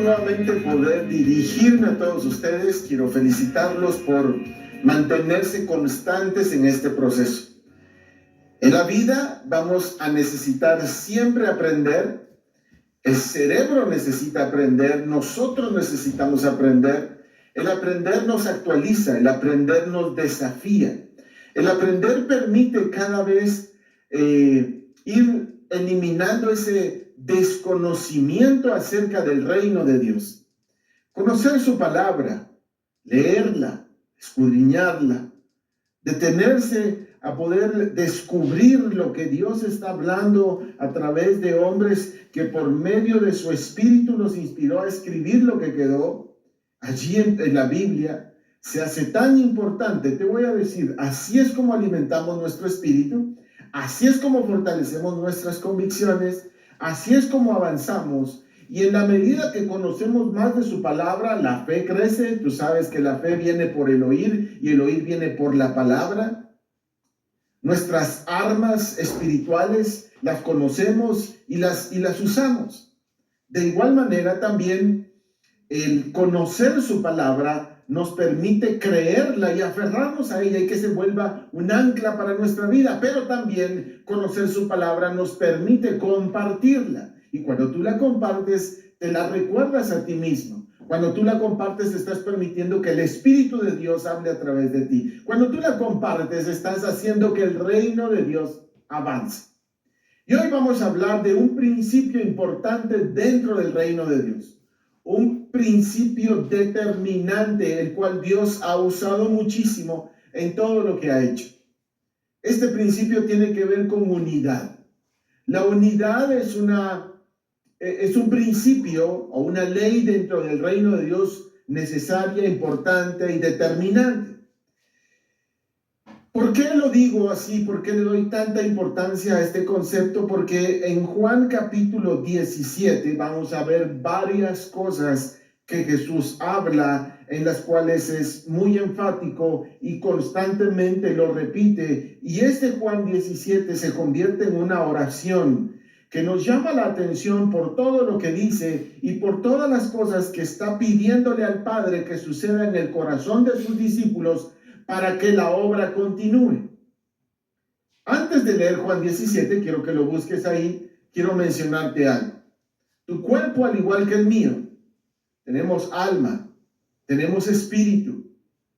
nuevamente poder dirigirme a todos ustedes. Quiero felicitarlos por mantenerse constantes en este proceso. En la vida vamos a necesitar siempre aprender. El cerebro necesita aprender, nosotros necesitamos aprender. El aprender nos actualiza, el aprender nos desafía. El aprender permite cada vez ir eliminando ese desconocimiento acerca del reino de Dios. Conocer su palabra, leerla, escudriñarla, detenerse a poder descubrir lo que Dios está hablando a través de hombres que por medio de su espíritu nos inspiró a escribir lo que quedó allí en la Biblia, se hace tan importante. Te voy a decir, así es como alimentamos nuestro espíritu, así es como fortalecemos nuestras convicciones, así es como avanzamos. Y en la medida que conocemos más de su palabra, la fe crece. Tú sabes que la fe viene por el oír y el oír viene por la palabra. Nuestras armas espirituales las conocemos y las usamos. De igual manera también el conocer su palabra nos permite creerla y aferrarnos a ella y que se vuelva un ancla para nuestra vida. Pero también conocer su palabra nos permite compartirla. Y cuando tú la compartes, te la recuerdas a ti mismo. Cuando tú la compartes, estás permitiendo que el Espíritu de Dios hable a través de ti. Cuando tú la compartes, estás haciendo que el reino de Dios avance. Y hoy vamos a hablar de un principio importante dentro del reino de Dios. Un principio determinante, el cual Dios ha usado muchísimo en todo lo que ha hecho. Este principio tiene que ver con unidad. La unidad es un principio o una ley dentro del reino de Dios necesaria, importante y determinante. ¿Por qué lo digo así? ¿Por qué le doy tanta importancia a este concepto? Porque en Juan capítulo 17 vamos a ver varias cosas que Jesús habla, en las cuales es muy enfático y constantemente lo repite. Y este Juan 17 se convierte en una oración que nos llama la atención por todo lo que dice y por todas las cosas que está pidiéndole al Padre que suceda en el corazón de sus discípulos para que la obra continúe. Antes de leer Juan 17, quiero que lo busques ahí, quiero mencionarte algo. Tu cuerpo, al igual que el mío, tenemos alma, tenemos espíritu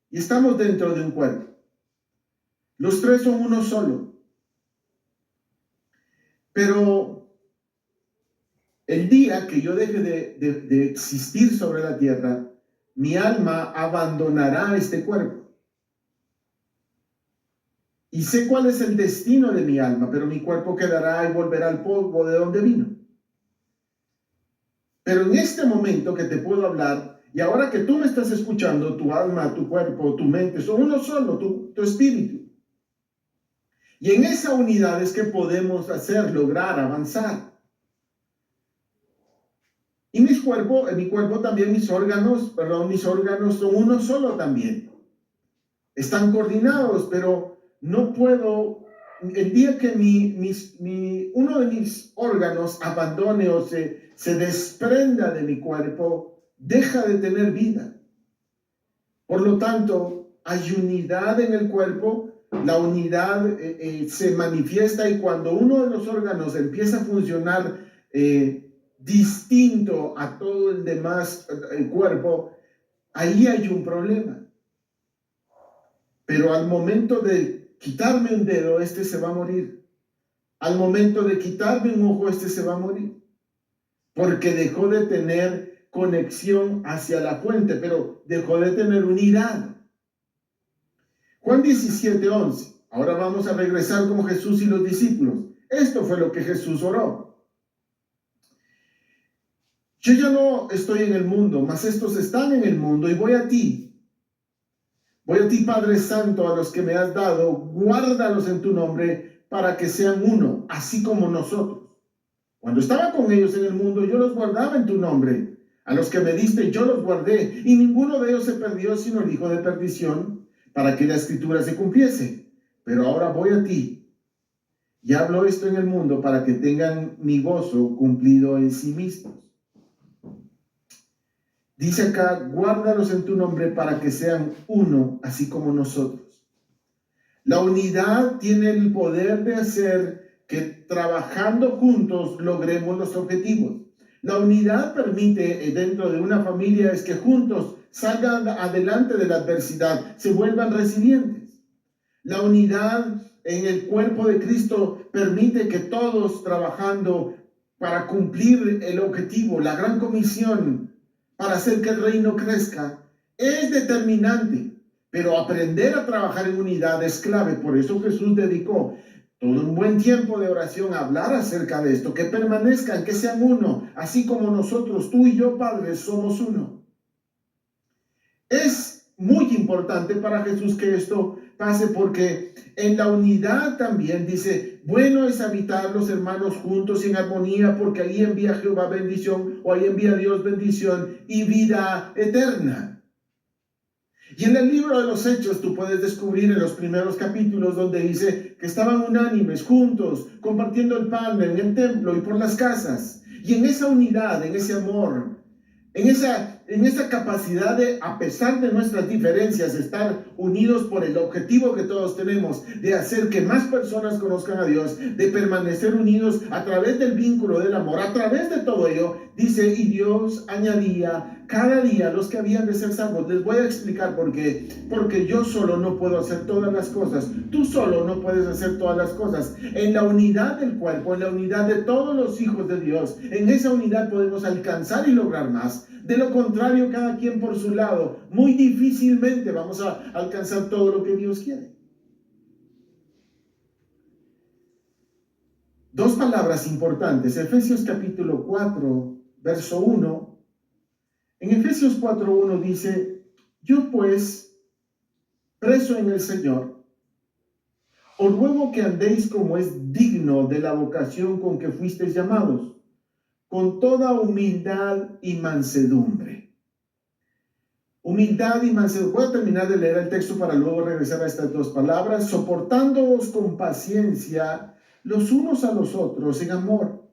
y estamos dentro de un cuerpo. Los tres son uno solo. Pero el día que yo deje de existir sobre la tierra, mi alma abandonará este cuerpo. Y sé cuál es el destino de mi alma, pero mi cuerpo quedará y volverá al polvo de donde vino. Pero en este momento que te puedo hablar, y ahora que tú me estás escuchando, tu alma, tu cuerpo, tu mente, son uno solo, tu espíritu. Y en esa unidad es que podemos lograr avanzar. Y mi cuerpo también, mis órganos son uno solo también. Están coordinados, pero no puedo, el día que uno de mis órganos abandone o se desprenda de mi cuerpo, deja de tener vida. Por lo tanto, hay unidad en el cuerpo. La unidad se manifiesta y cuando uno de los órganos empieza a funcionar distinto a todo el demás el cuerpo, ahí hay un problema. Pero al momento de quitarme un dedo, este se va a morir. Al momento de quitarme un ojo, este se va a morir. Porque dejó de tener conexión hacia la fuente, pero dejó de tener unidad. Juan 17:11. Ahora vamos a regresar con Jesús y los discípulos. Esto fue lo que Jesús oró. Yo ya no estoy en el mundo, mas estos están en el mundo y voy a ti. Voy a ti, Padre Santo, a los que me has dado, guárdalos en tu nombre para que sean uno, así como nosotros. Cuando estaba con ellos en el mundo, yo los guardaba en tu nombre. A los que me diste, yo los guardé, y ninguno de ellos se perdió, sino el hijo de perdición, para que la escritura se cumpliese. Pero ahora voy a ti, y hablo esto en el mundo para que tengan mi gozo cumplido en sí mismos. Dice acá, guárdalos en tu nombre para que sean uno, así como nosotros. La unidad tiene el poder de hacer que trabajando juntos logremos los objetivos. La unidad permite dentro de una familia es que juntos salgan adelante de la adversidad, se vuelvan resilientes. La unidad en el cuerpo de Cristo permite que todos trabajando para cumplir el objetivo, la gran comisión, para hacer que el reino crezca, es determinante. Pero aprender a trabajar en unidad es clave. Por eso Jesús dedicó todo un buen tiempo de oración a hablar acerca de esto, que permanezcan, que sean uno, así como nosotros, tú y yo, Padre, somos uno. Es muy importante para Jesús que esto pase porque en la unidad también dice, bueno es habitar los hermanos juntos en armonía porque ahí envía Jehová bendición o ahí envía Dios bendición y vida eterna. Y en el libro de los Hechos tú puedes descubrir en los primeros capítulos donde dice que estaban unánimes, juntos, compartiendo el pan en el templo y por las casas. Y en esa unidad, en ese amor, en esa capacidad de, a pesar de nuestras diferencias, estar unidos por el objetivo que todos tenemos, de hacer que más personas conozcan a Dios, de permanecer unidos a través del vínculo del amor, a través de todo ello, dice, y Dios añadía cada día los que habían de ser salvos. Les voy a explicar por qué. Porque yo solo no puedo hacer todas las cosas. Tú solo no puedes hacer todas las cosas. En la unidad del cuerpo, en la unidad de todos los hijos de Dios, en esa unidad podemos alcanzar y lograr más. De lo contrario, cada quien por su lado, muy difícilmente vamos a alcanzar todo lo que Dios quiere. Dos palabras importantes. Efesios capítulo 4, verso 1. En Efesios 4:1 dice, yo pues, preso en el Señor, os ruego que andéis como es digno de la vocación con que fuisteis llamados, con toda humildad y mansedumbre. Humildad y mansedumbre. Voy a terminar de leer el texto para luego regresar a estas dos palabras. Soportándoos con paciencia los unos a los otros en amor,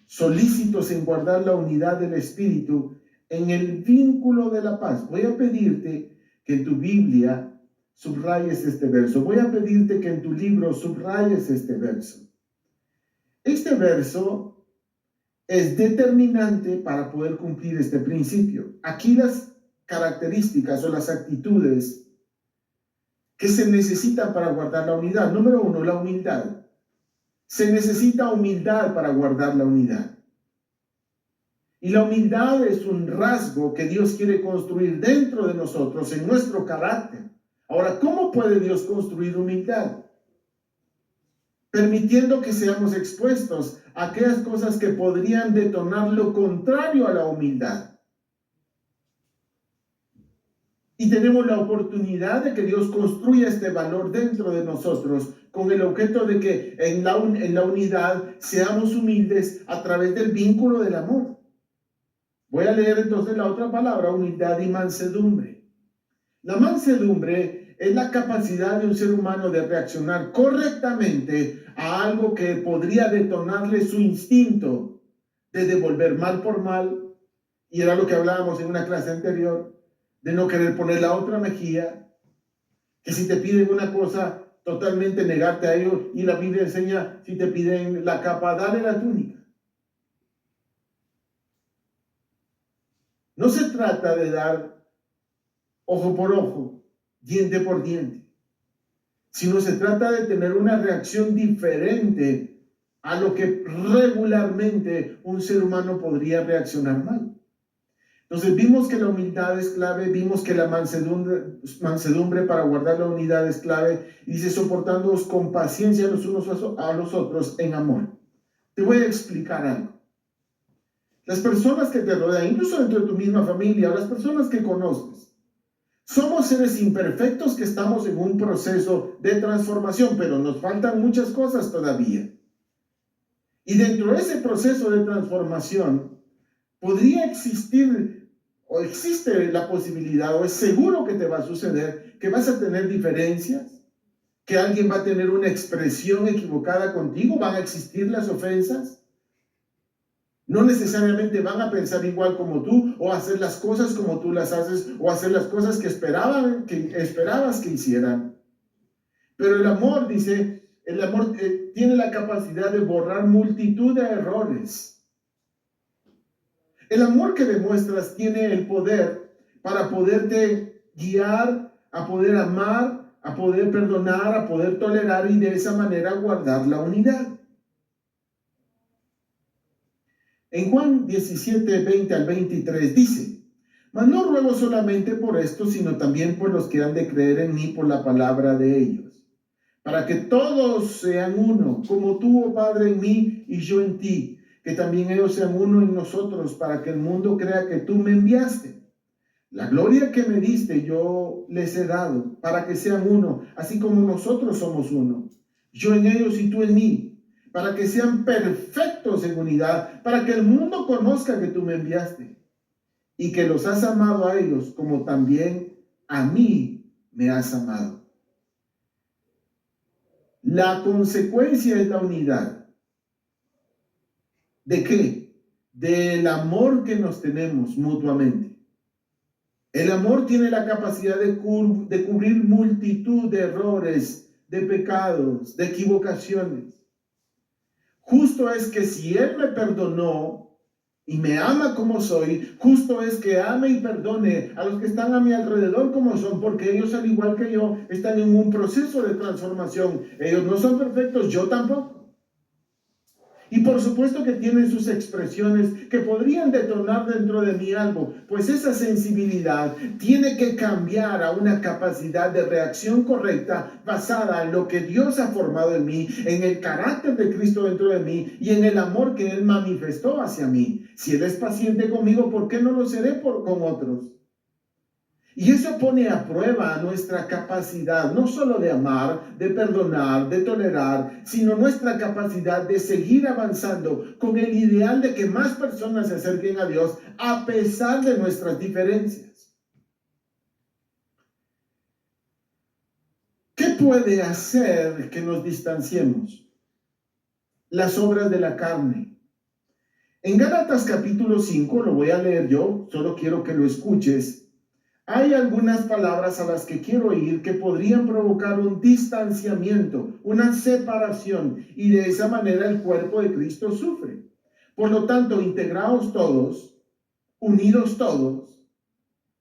solícitos en guardar la unidad del Espíritu en el vínculo de la paz. Voy a pedirte que en tu Biblia subrayes este verso. Voy a pedirte que en tu libro subrayes este verso. Este verso es determinante para poder cumplir este principio. Aquí las características o las actitudes que se necesitan para guardar la unidad. Número 1, la humildad. Se necesita humildad para guardar la unidad. Y la humildad es un rasgo que Dios quiere construir dentro de nosotros, en nuestro carácter. Ahora, ¿cómo puede Dios construir humildad? Permitiendo que seamos expuestos a aquellas cosas que podrían detonar lo contrario a la humildad. Y tenemos la oportunidad de que Dios construya este valor dentro de nosotros con el objeto de que en la unidad seamos humildes a través del vínculo del amor. Voy a leer entonces la otra palabra, humildad y mansedumbre. La mansedumbre es la capacidad de un ser humano de reaccionar correctamente a algo que podría detonarle su instinto de devolver mal por mal, y era lo que hablábamos en una clase anterior, de no querer poner la otra mejilla, que si te piden una cosa, totalmente negarte a ellos, y la Biblia enseña, si te piden la capa, dale la túnica. No se trata de dar ojo por ojo, diente por diente, sino se trata de tener una reacción diferente a lo que regularmente un ser humano podría reaccionar mal. Entonces vimos que la humildad es clave, vimos que la mansedumbre para guardar la unidad es clave, y dice soportándoos con paciencia los unos a los otros en amor. Te voy a explicar algo. Las personas que te rodean, incluso dentro de tu misma familia, las personas que conoces, somos seres imperfectos que estamos en un proceso de transformación, pero nos faltan muchas cosas todavía. Y dentro de ese proceso de transformación, podría existir, o existe la posibilidad, o es seguro que te va a suceder, que vas a tener diferencias, que alguien va a tener una expresión equivocada contigo, van a existir las ofensas. No necesariamente van a pensar igual como tú, o hacer las cosas como tú las haces, o hacer las cosas que esperabas que hicieran. Pero el amor, dice, el amor tiene la capacidad de borrar multitud de errores. El amor que demuestras tiene el poder para poderte guiar, a poder amar, a poder perdonar, a poder tolerar y de esa manera guardar la unidad. En Juan 17, 20 al 23 dice: mas no ruego solamente por esto, sino también por los que han de creer en mí por la palabra de ellos, para que todos sean uno, como tú, oh Padre, en mí y yo en ti, que también ellos sean uno en nosotros, para que el mundo crea que tú me enviaste. La gloria que me diste yo les he dado, para que sean uno, así como nosotros somos uno, yo en ellos y tú en mí, para que sean perfectos en unidad, para que el mundo conozca que tú me enviaste y que los has amado a ellos como también a mí me has amado. La consecuencia es la unidad. ¿De qué? Del amor que nos tenemos mutuamente. El amor tiene la capacidad de cubrir multitud de errores, de pecados, de equivocaciones. Justo es que si Él me perdonó y me ama como soy, justo es que ame y perdone a los que están a mi alrededor como son, porque ellos, al igual que yo, están en un proceso de transformación. Ellos no son perfectos, yo tampoco. Y por supuesto que tienen sus expresiones que podrían detonar dentro de mí algo, pues esa sensibilidad tiene que cambiar a una capacidad de reacción correcta basada en lo que Dios ha formado en mí, en el carácter de Cristo dentro de mí y en el amor que Él manifestó hacia mí. Si Él es paciente conmigo, ¿por qué no lo seré con otros? Y eso pone a prueba nuestra capacidad, no solo de amar, de perdonar, de tolerar, sino nuestra capacidad de seguir avanzando con el ideal de que más personas se acerquen a Dios a pesar de nuestras diferencias. ¿Qué puede hacer que nos distanciemos? Las obras de la carne. En Gálatas capítulo 5, lo voy a leer yo, solo quiero que lo escuches. Hay algunas palabras a las que quiero ir que podrían provocar un distanciamiento, una separación, y de esa manera el cuerpo de Cristo sufre. Por lo tanto, integrados todos, unidos todos,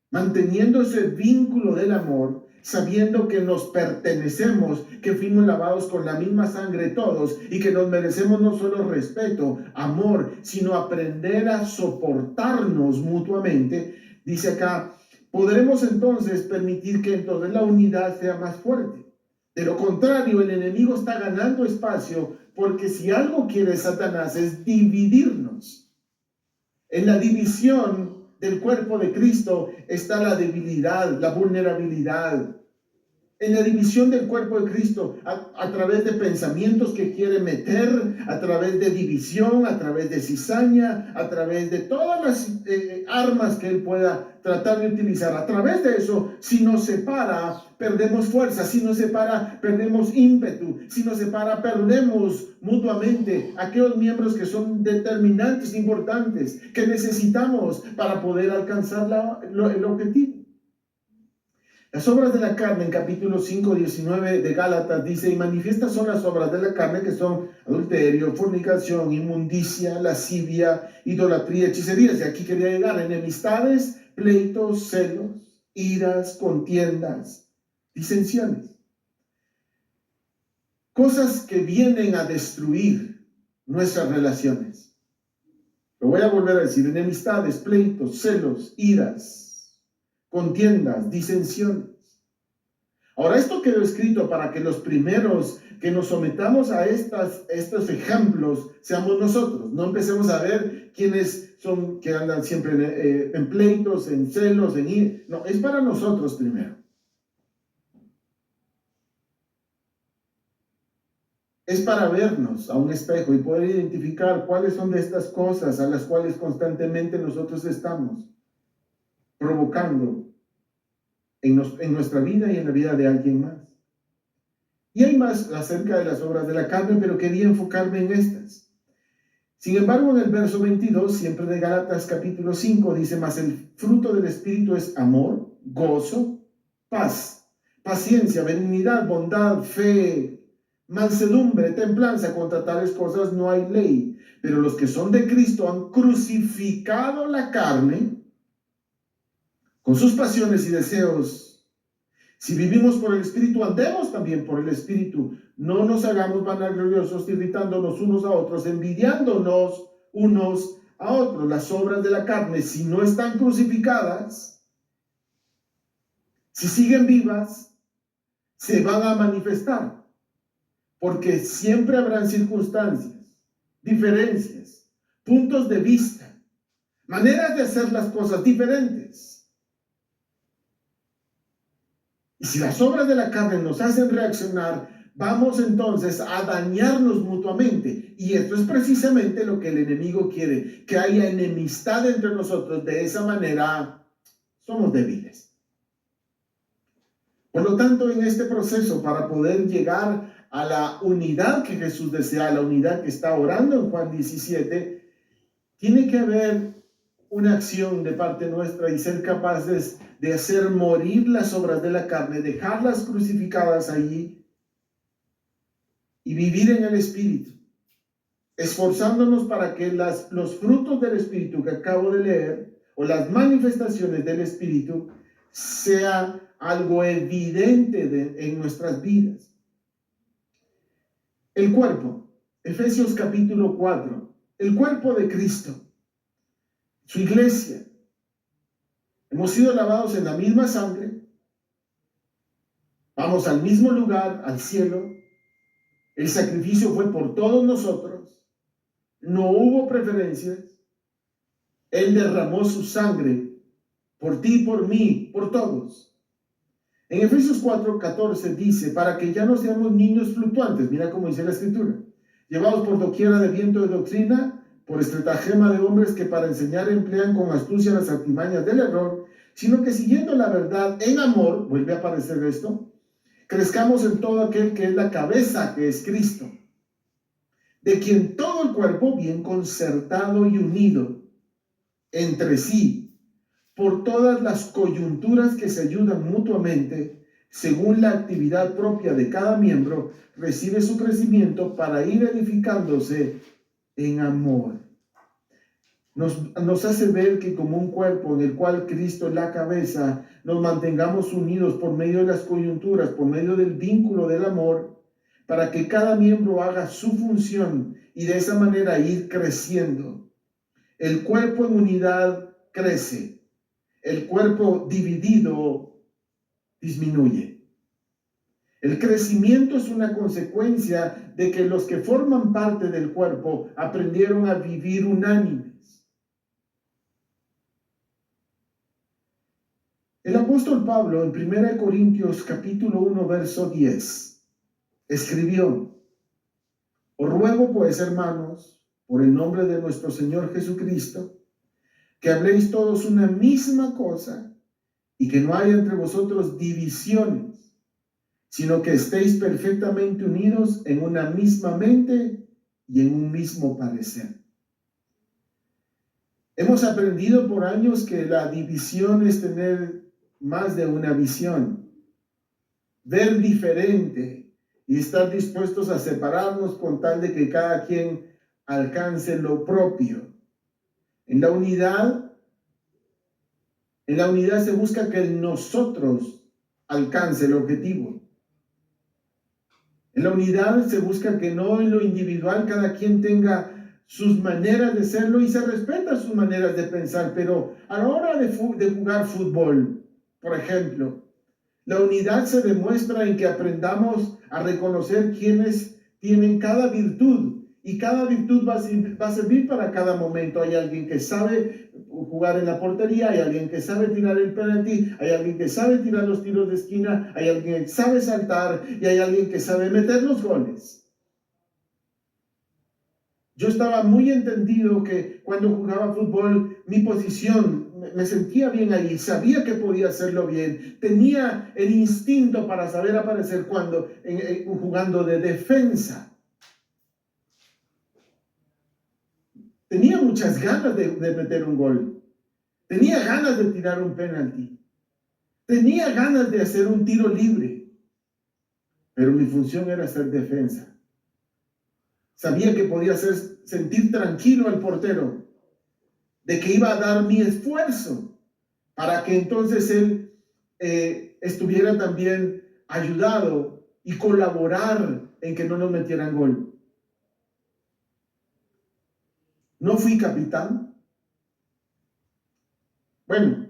manteniendo ese vínculo del amor, sabiendo que nos pertenecemos, que fuimos lavados con la misma sangre todos y que nos merecemos no solo respeto, amor, sino aprender a soportarnos mutuamente. Dice acá: podremos entonces permitir que entonces la unidad sea más fuerte. De lo contrario, el enemigo está ganando espacio, porque si algo quiere Satanás es dividirnos. En la división del cuerpo de Cristo está la debilidad, la vulnerabilidad. En la división del cuerpo de Cristo, a través de pensamientos que quiere meter, a través de división, a través de cizaña, a través de todas las armas que Él pueda tratar de utilizar. A través de eso, si nos separa, perdemos fuerza. Si nos separa, perdemos ímpetu. Si nos separa, perdemos mutuamente aquellos miembros que son determinantes, importantes, que necesitamos para poder alcanzar el objetivo. Las obras de la carne, en capítulo 5, 19 de Gálatas, dice: y manifiestas son las obras de la carne, que son adulterio, fornicación, inmundicia, lascivia, idolatría, hechicerías. Y aquí quería llegar: enemistades, pleitos, celos, iras, contiendas, disensiones. Cosas que vienen a destruir nuestras relaciones. Lo voy a volver a decir: enemistades, pleitos, celos, iras, contiendas, disensiones. Ahora, esto quedó escrito para que los primeros que nos sometamos a estos ejemplos seamos nosotros. No empecemos a ver quiénes son que andan siempre en pleitos, en celos, en ir. No, es para nosotros primero. Es para vernos a un espejo y poder identificar cuáles son de estas cosas a las cuales constantemente nosotros estamos provocando en nuestra vida y en la vida de alguien más. Y hay más acerca de las obras de la carne, pero quería enfocarme en estas. Sin embargo, en el verso 22, siempre de Gálatas capítulo 5, dice: mas el fruto del Espíritu es amor, gozo, paz, paciencia, benignidad, bondad, fe, mansedumbre, templanza. Contra tales cosas no hay ley. Pero los que son de Cristo han crucificado la carne con sus pasiones y deseos. Si vivimos por el Espíritu, andemos también por el Espíritu. No nos hagamos vanagloriosos, irritándonos unos a otros, envidiándonos unos a otros. Las obras de la carne, si no están crucificadas, si siguen vivas, se van a manifestar. Porque siempre habrán circunstancias, diferencias, puntos de vista, maneras de hacer las cosas diferentes. Y si las obras de la carne nos hacen reaccionar, vamos entonces a dañarnos mutuamente. Y esto es precisamente lo que el enemigo quiere, que haya enemistad entre nosotros. De esa manera somos débiles. Por lo tanto, en este proceso, para poder llegar a la unidad que Jesús desea, la unidad que está orando en Juan 17, tiene que haber una acción de parte nuestra y ser capaces de hacer morir las obras de la carne, dejarlas crucificadas allí y vivir en el Espíritu, esforzándonos para que los frutos del Espíritu que acabo de leer, o las manifestaciones del Espíritu, sea algo evidente en nuestras vidas. El cuerpo, Efesios capítulo 4, el cuerpo de Cristo, su iglesia. Hemos sido lavados en la misma sangre. Vamos al mismo lugar, al cielo. El sacrificio fue por todos nosotros. No hubo preferencias. Él derramó su sangre por ti, por mí, por todos. En Efesios 4:14 dice: para que ya no seamos niños fluctuantes. Mira cómo dice la Escritura. Llevados por doquiera de viento de doctrina, por estratagema de hombres que para enseñar emplean con astucia las artimañas del error, sino que siguiendo la verdad en amor, vuelve a aparecer esto, crezcamos en todo aquel que es la cabeza, que es Cristo, de quien todo el cuerpo, bien concertado y unido entre sí, por todas las coyunturas que se ayudan mutuamente, según la actividad propia de cada miembro, recibe su crecimiento para ir edificándose en amor. Nos hace ver que como un cuerpo en el cual Cristo es la cabeza, nos mantengamos unidos por medio de las coyunturas, por medio del vínculo del amor, para que cada miembro haga su función y de esa manera ir creciendo. El cuerpo en unidad crece, el cuerpo dividido disminuye. El crecimiento es una consecuencia de que los que forman parte del cuerpo aprendieron a vivir unánimes. El apóstol Pablo en 1 Corintios capítulo 1 verso 10 escribió: os ruego pues, hermanos, por el nombre de nuestro Señor Jesucristo, que habléis todos una misma cosa y que no haya entre vosotros divisiones, sino que estéis perfectamente unidos en una misma mente y en un mismo parecer. Hemos aprendido por años que la división es tener más de una visión, ver diferente y estar dispuestos a separarnos con tal de que cada quien alcance lo propio. En la unidad se busca que nosotros alcance el objetivo. En la unidad se busca que no en lo individual cada quien tenga sus maneras de serlo y se respeta sus maneras de pensar, pero a la hora de jugar fútbol, por ejemplo, la unidad se demuestra en que aprendamos a reconocer quiénes tienen cada virtud y cada virtud va a servir para cada momento. Hay alguien que sabe jugar en la portería, hay alguien que sabe tirar el penalti, hay alguien que sabe tirar los tiros de esquina, hay alguien que sabe saltar y hay alguien que sabe meter los goles. Yo estaba muy entendido que cuando jugaba fútbol, mi posición, me sentía bien ahí, sabía que podía hacerlo bien, tenía el instinto para saber aparecer cuando jugando de defensa. tenía muchas ganas de meter un gol, tenía ganas de tirar un penalti, tenía ganas de hacer un tiro libre, pero mi función era hacer defensa. Sabía que podía hacer sentir tranquilo al portero, de que iba a dar mi esfuerzo para que entonces él estuviera también ayudado y colaborar en que no nos metieran gol. No fui capitán. Bueno,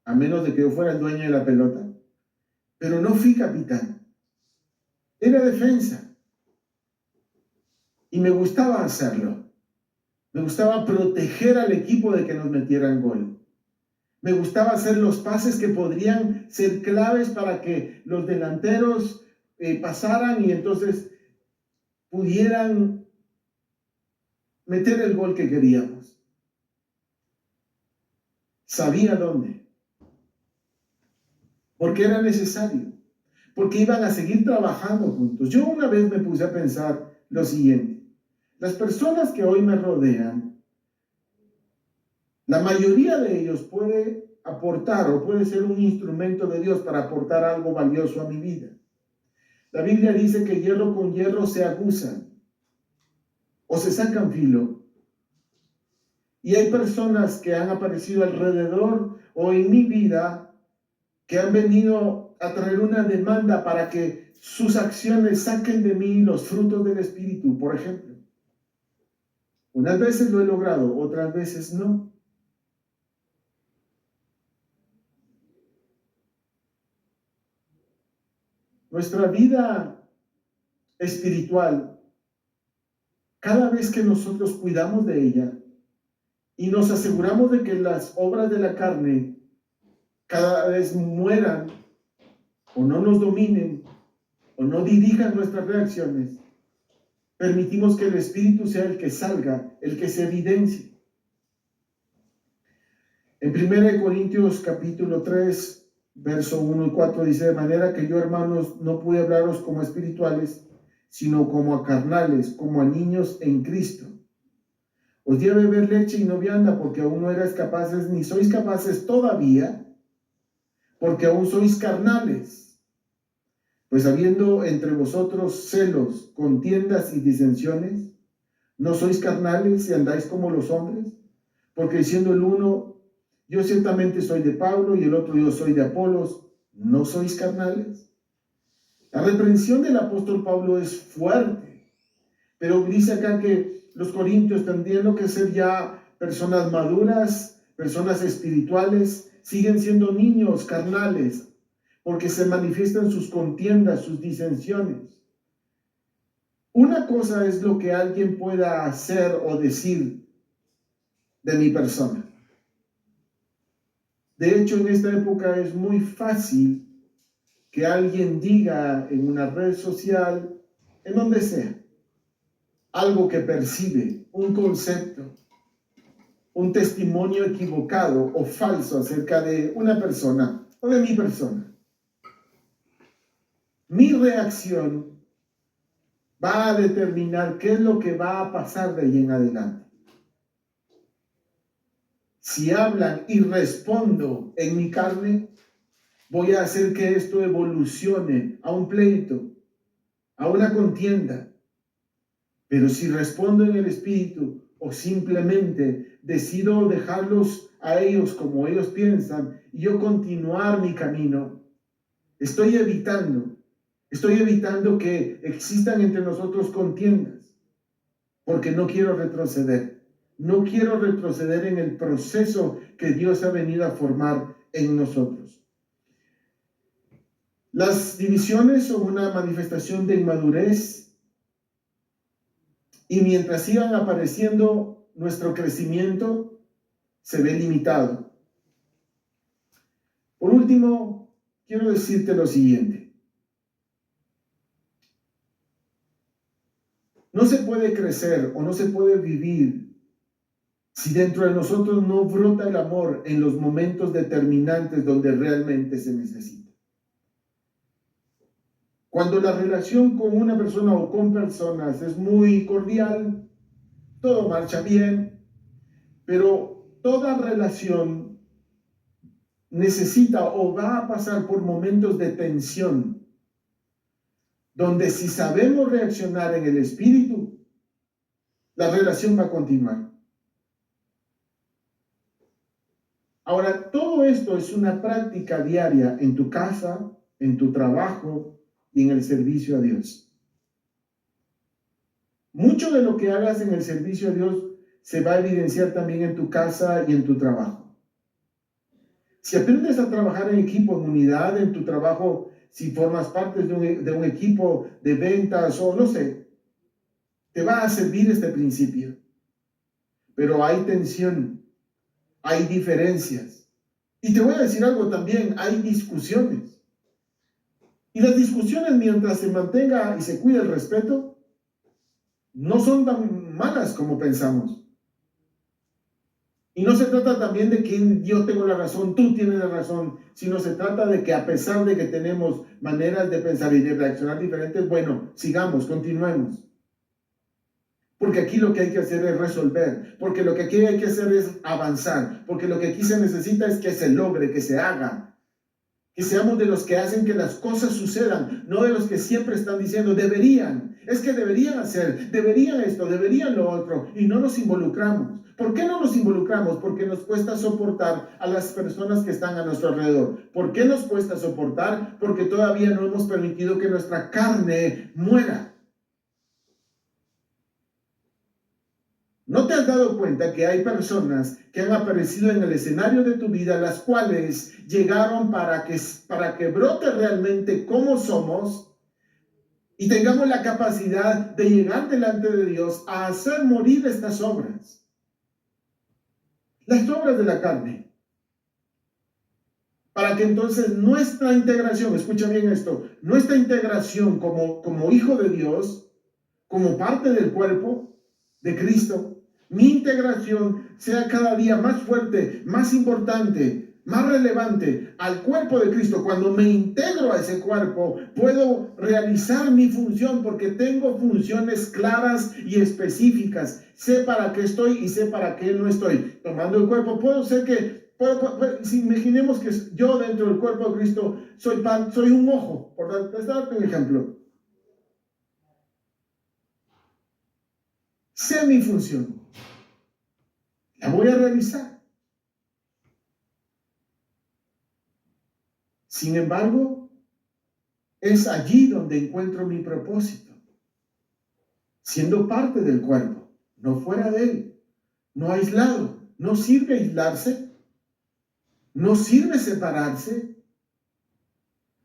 a menos de que yo fuera el dueño de la pelota, pero no fui capitán. Era defensa. Y me gustaba hacerlo. Me gustaba proteger al equipo de que nos metieran gol. Me gustaba hacer los pases que podrían ser claves para que los delanteros pasaran y entonces pudieran meter el gol que queríamos. Sabía dónde. Porque era necesario. Porque iban a seguir trabajando juntos. Yo una vez me puse a pensar lo siguiente. Las personas que hoy me rodean, la mayoría de ellos puede aportar o puede ser un instrumento de Dios para aportar algo valioso a mi vida. La Biblia dice que hierro con hierro se aguzan o se sacan filo. Y hay personas que han aparecido alrededor o en mi vida que han venido a traer una demanda para que sus acciones saquen de mí los frutos del Espíritu, por ejemplo. Unas veces lo he logrado, otras veces no. Nuestra vida espiritual, cada vez que nosotros cuidamos de ella y nos aseguramos de que las obras de la carne cada vez mueran o no nos dominen o no dirijan nuestras reacciones, permitimos que el Espíritu sea el que salga, el que se evidencie. En 1 Corintios capítulo 3, verso 1 y 4 dice: de manera que yo, hermanos, no pude hablaros como espirituales, sino como a carnales, como a niños en Cristo. Os di a beber leche y no vianda, porque aún no erais capaces, ni sois capaces todavía, porque aún sois carnales. Pues habiendo entre vosotros celos, contiendas y disensiones, ¿no sois carnales y andáis como los hombres? Porque diciendo el uno, yo ciertamente soy de Pablo, y el otro, yo soy de Apolos, ¿no sois carnales? La reprensión del apóstol Pablo es fuerte, pero dice acá que los corintios, teniendo que ser ya personas maduras, personas espirituales, siguen siendo niños carnales, porque se manifiestan sus contiendas, sus disensiones. Una cosa es lo que alguien pueda hacer o decir de mi persona. De hecho, en esta época es muy fácil que alguien diga en una red social, en donde sea, algo que percibe, un concepto, un testimonio equivocado o falso acerca de una persona o de mi persona. Mi reacción va a determinar qué es lo que va a pasar de ahí en adelante. Si hablan y respondo en mi carne, voy a hacer que esto evolucione a un pleito, a una contienda. Pero si respondo en el Espíritu o simplemente decido dejarlos a ellos como ellos piensan y yo continuar mi camino, estoy evitando que existan entre nosotros contiendas, porque no quiero retroceder. No quiero retroceder en el proceso que Dios ha venido a formar en nosotros. Las divisiones son una manifestación de inmadurez, y mientras sigan apareciendo, nuestro crecimiento se ve limitado. Por último, quiero decirte lo siguiente. No se puede crecer o no se puede vivir si dentro de nosotros no brota el amor en los momentos determinantes donde realmente se necesita. Cuando la relación con una persona o con personas es muy cordial, todo marcha bien, Pero toda relación necesita o va a pasar por momentos de tensión, donde si sabemos reaccionar en el espíritu, la relación va a continuar. Ahora, todo esto es una práctica diaria en tu casa, en tu trabajo y en el servicio a Dios. Mucho de lo que hagas en el servicio a Dios se va a evidenciar también en tu casa y en tu trabajo. Si aprendes a trabajar en equipo, en unidad, en tu trabajo, si formas parte de un equipo de ventas o no sé, te va a servir este principio. Pero hay tensión, hay diferencias. Y te voy a decir algo también, hay discusiones. Y las discusiones, mientras se mantenga y se cuide el respeto, no son tan malas como pensamos. Y no se trata también de que yo tengo la razón, tú tienes la razón, sino se trata de que a pesar de que tenemos maneras de pensar y de reaccionar diferentes, bueno, sigamos, continuemos. Porque aquí lo que hay que hacer es resolver, porque lo que aquí hay que hacer es avanzar, porque lo que aquí se necesita es que se logre, que se haga. Que seamos de los que hacen que las cosas sucedan, no de los que siempre están diciendo deberían, es que deberían hacer, deberían esto, deberían lo otro, y no nos involucramos. ¿Por qué no nos involucramos? Porque nos cuesta soportar a las personas que están a nuestro alrededor. ¿Por qué nos cuesta soportar? Porque todavía no hemos permitido que nuestra carne muera. ¿No te has dado cuenta que hay personas que han aparecido en el escenario de tu vida, las cuales llegaron para que brote realmente cómo somos y tengamos la capacidad de llegar delante de Dios a hacer morir estas obras? Las obras de la carne. Para que entonces nuestra integración, escucha bien esto, nuestra integración como hijo de Dios, como parte del cuerpo de Cristo, mi integración sea cada día más fuerte, más importante, más relevante al cuerpo de Cristo. Cuando me integro a ese cuerpo, puedo realizar mi función porque tengo funciones claras y específicas. Sé para qué estoy y sé para qué no estoy. Tomando el cuerpo, puedo ser que, si imaginemos que yo dentro del cuerpo de Cristo soy un ojo, por darte un ejemplo. Sé mi función. La voy a realizar. Sin embargo, es allí donde encuentro mi propósito. Siendo parte del cuerpo, no fuera de él, no aislado. No sirve aislarse, no sirve separarse,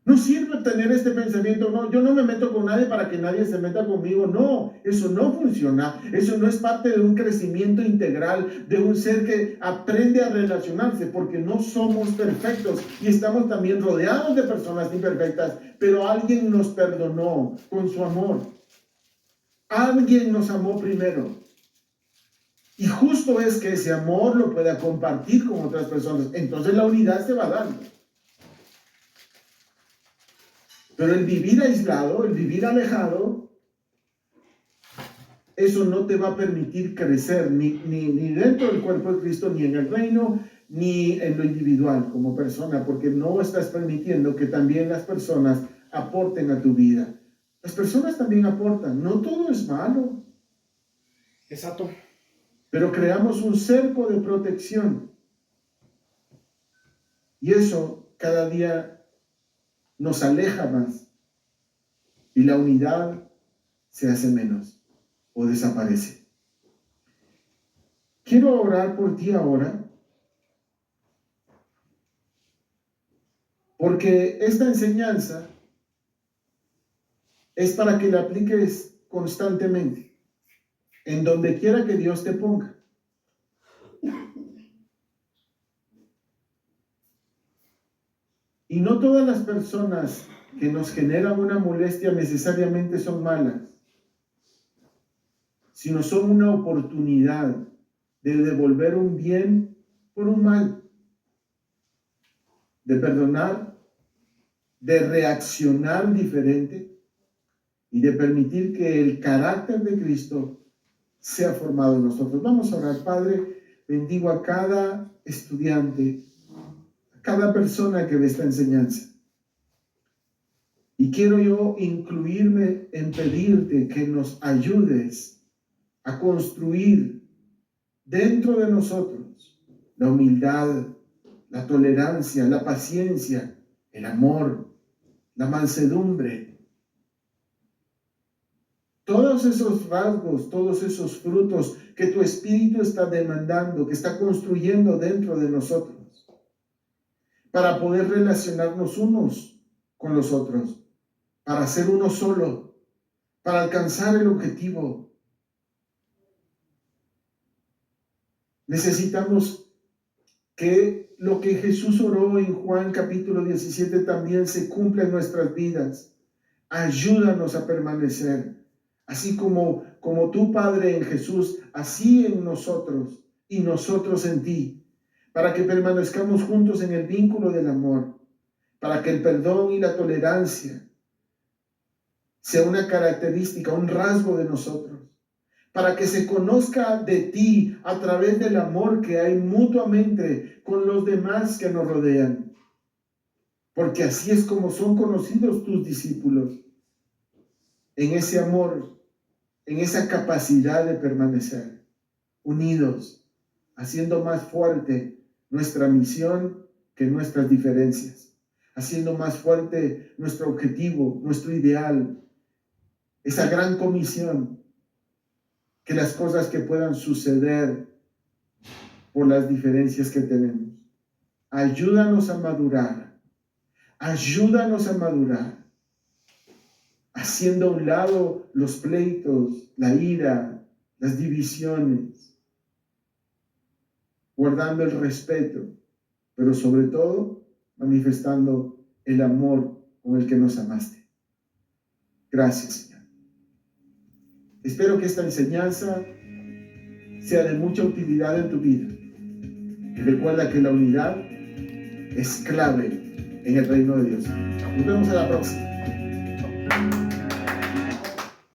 no sirve tener este pensamiento, no, yo no me meto con nadie para que nadie se meta conmigo. No, eso no funciona. Eso no es parte de un crecimiento integral de un ser que aprende a relacionarse, porque no somos perfectos y estamos también rodeados de personas imperfectas, pero alguien nos perdonó con su amor. Alguien nos amó primero. Y justo es que ese amor lo pueda compartir con otras personas. Entonces la unidad se va dando. Pero el vivir aislado, el vivir alejado, eso no te va a permitir crecer ni dentro del cuerpo de Cristo, ni en el reino, ni en lo individual como persona, porque no estás permitiendo que también las personas aporten a tu vida. Las personas también aportan, no todo es malo. Exacto. Pero creamos un cerco de protección. Y eso cada día nos aleja más y la unidad se hace menos o desaparece. Quiero orar por ti ahora, porque esta enseñanza es para que la apliques constantemente, en donde quiera que Dios te ponga. Y no todas las personas que nos generan una molestia necesariamente son malas, sino son una oportunidad de devolver un bien por un mal, de perdonar, de reaccionar diferente y de permitir que el carácter de Cristo sea formado en nosotros. Vamos a orar. Padre, bendigo a cada estudiante, a cada persona que ve esta enseñanza. Y quiero yo incluirme en pedirte que nos ayudes a construir dentro de nosotros la humildad, la tolerancia, la paciencia, el amor, la mansedumbre. Todos esos rasgos, todos esos frutos que tu Espíritu está demandando, que está construyendo dentro de nosotros, para poder relacionarnos unos con los otros, para ser uno solo, para alcanzar el objetivo. Necesitamos que lo que Jesús oró en Juan capítulo 17 también se cumpla en nuestras vidas. Ayúdanos a permanecer, así como tú, Padre, en Jesús, así en nosotros y nosotros en ti, para que permanezcamos juntos en el vínculo del amor, para que el perdón y la tolerancia sea una característica, un rasgo de nosotros, para que se conozca de ti a través del amor que hay mutuamente con los demás que nos rodean. Porque así es como son conocidos tus discípulos, en ese amor, en esa capacidad de permanecer unidos, haciendo más fuerte nuestra misión que nuestras diferencias, haciendo más fuerte nuestro objetivo, nuestro ideal, esa gran comisión, que las cosas que puedan suceder por las diferencias que tenemos. Ayúdanos a madurar, haciendo a un lado los pleitos, la ira, las divisiones, guardando el respeto, pero sobre todo manifestando el amor con el que nos amaste. Gracias, Señor. Espero que esta enseñanza sea de mucha utilidad en tu vida. Y recuerda que la unidad es clave en el reino de Dios. Nos vemos a la próxima.